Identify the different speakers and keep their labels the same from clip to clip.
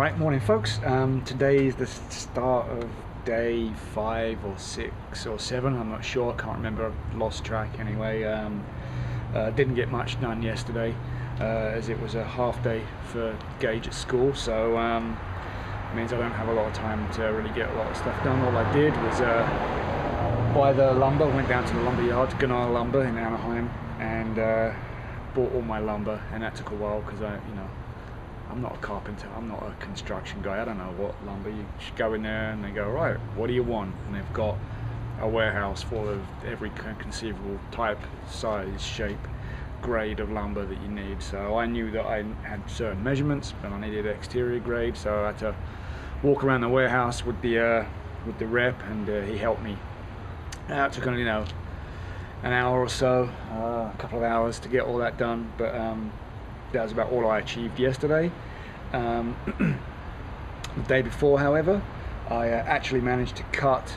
Speaker 1: Alright, morning folks. Today is the start of day 5 or 6 or 7, I'm not sure, I can't remember, I've lost track anyway. Didn't get much done yesterday as it was a half day for Gage at school, so it means I don't have a lot of time to really get a lot of stuff done. All I did was buy the lumber, went down to the lumber yard, Gunnar Lumber in Anaheim, and bought all my lumber, and that took a while because I'm not a carpenter, I'm not a construction guy, I don't know what lumber. You just go in there and they go, right, what do you want? And they've got a warehouse full of every conceivable type, size, shape, grade of lumber that you need. So I knew that I had certain measurements, but I needed exterior grade, so I had to walk around the warehouse with the rep, and he helped me. It took an hour or so, a couple of hours to get all that done, but that was about all I achieved yesterday. The day before, however, I actually managed to cut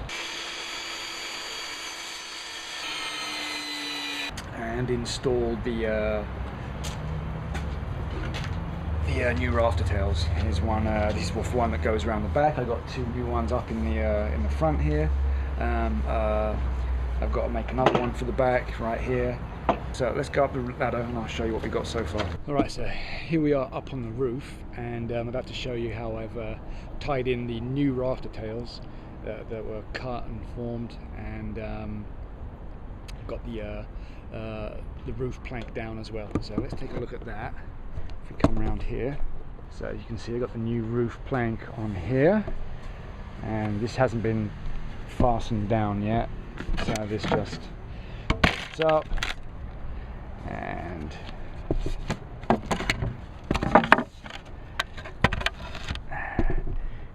Speaker 1: and install the new rafter tails. Here's one. This is one that goes around the back. I got two new ones up in the front here. I've got to make another one for the back right here. So let's go up the ladder and I'll show you what we've got so far. Alright, so here we are up on the roof, and I'm about to show you how I've tied in the new rafter tails that were cut and formed, and got the roof plank down as well. So let's take a look at that. If we come around here, so as you can see, I've got the new roof plank on here, and this hasn't been fastened down yet, so this just pops up. And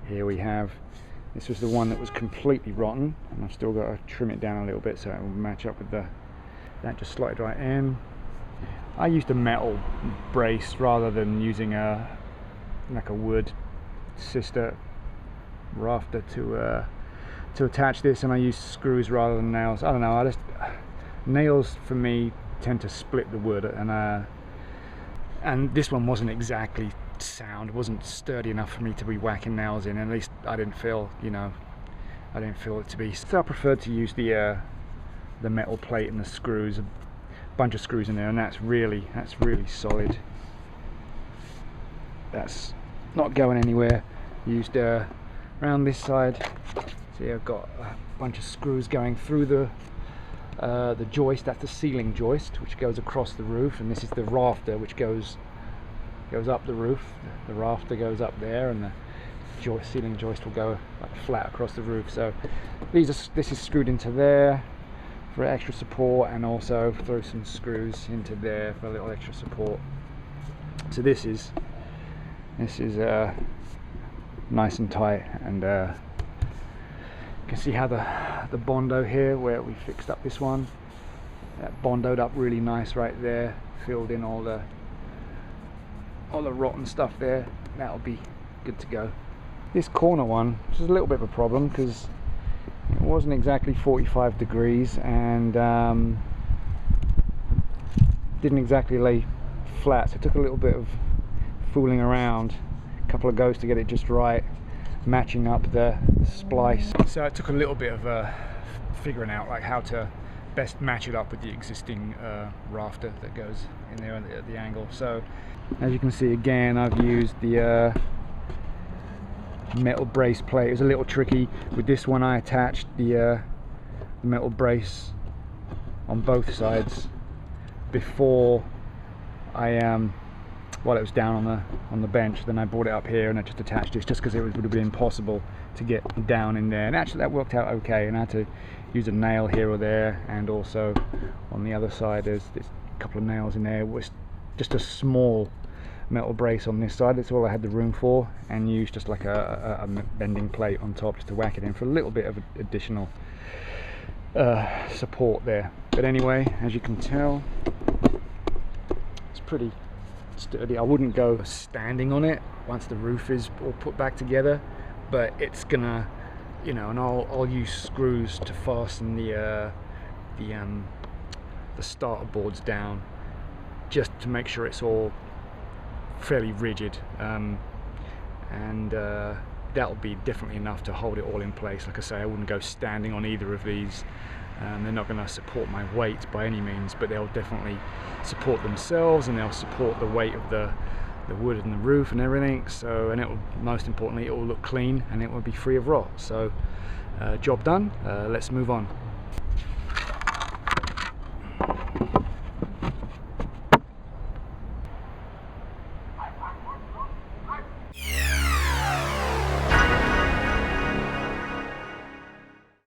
Speaker 1: here we have, this was the one that was completely rotten, and I've still got to trim it down a little bit so it will match up with that just slotted right in. I used a metal brace rather than using like a wood sister rafter to attach this, and I used screws rather than nails. I don't know, nails for me tend to split the wood, and this one wasn't exactly sound, it wasn't sturdy enough for me to be whacking nails in, at least I didn't feel it to be. So I preferred to use the metal plate and the screws, a bunch of screws in there, and that's really solid. That's not going anywhere. Used around this side, see, I've got a bunch of screws going through the joist. That's the ceiling joist which goes across the roof, and this is the rafter which goes up the roof. The rafter goes up there, and the ceiling joist will go like flat across the roof. So this is screwed into there for extra support, and also throw some screws into there for a little extra support. So this is nice and tight, and you can see how the Bondo here, where we fixed up this one, that bondoed up really nice right there, filled in all the rotten stuff there. That'll be good to go. This corner one, which is a little bit of a problem because it wasn't exactly 45 degrees, and didn't exactly lay flat, so it took a little bit of fooling around, a couple of goes to get it just right, matching up the splice. So it took a little bit of figuring out like how to best match it up with the existing rafter that goes in there at the angle. So as you can see, again, I've used the metal brace plate. It was a little tricky with this one. I attached the metal brace on both sides before while it was down on the bench. Then I brought it up here and I just attached it, just because it would have been impossible to get down in there, and actually that worked out okay. And I had to use a nail here or there, and also on the other side there's a couple of nails in there. It was just a small metal brace on this side, that's all I had the room for, and used just like a bending plate on top just to whack it in for a little bit of additional support there. But anyway, as you can tell, it's pretty sturdy. I wouldn't go standing on it once the roof is all put back together, but it's gonna, and I'll use screws to fasten the starter boards down, just to make sure it's all fairly rigid, and that'll be definitely enough to hold it all in place. Like I say, I wouldn't go standing on either of these. They're not going to support my weight by any means, but they'll definitely support themselves, and they'll support the weight of the wood and the roof and everything. So, and it will, most importantly, it will look clean and it will be free of rot. So job done. Let's move on.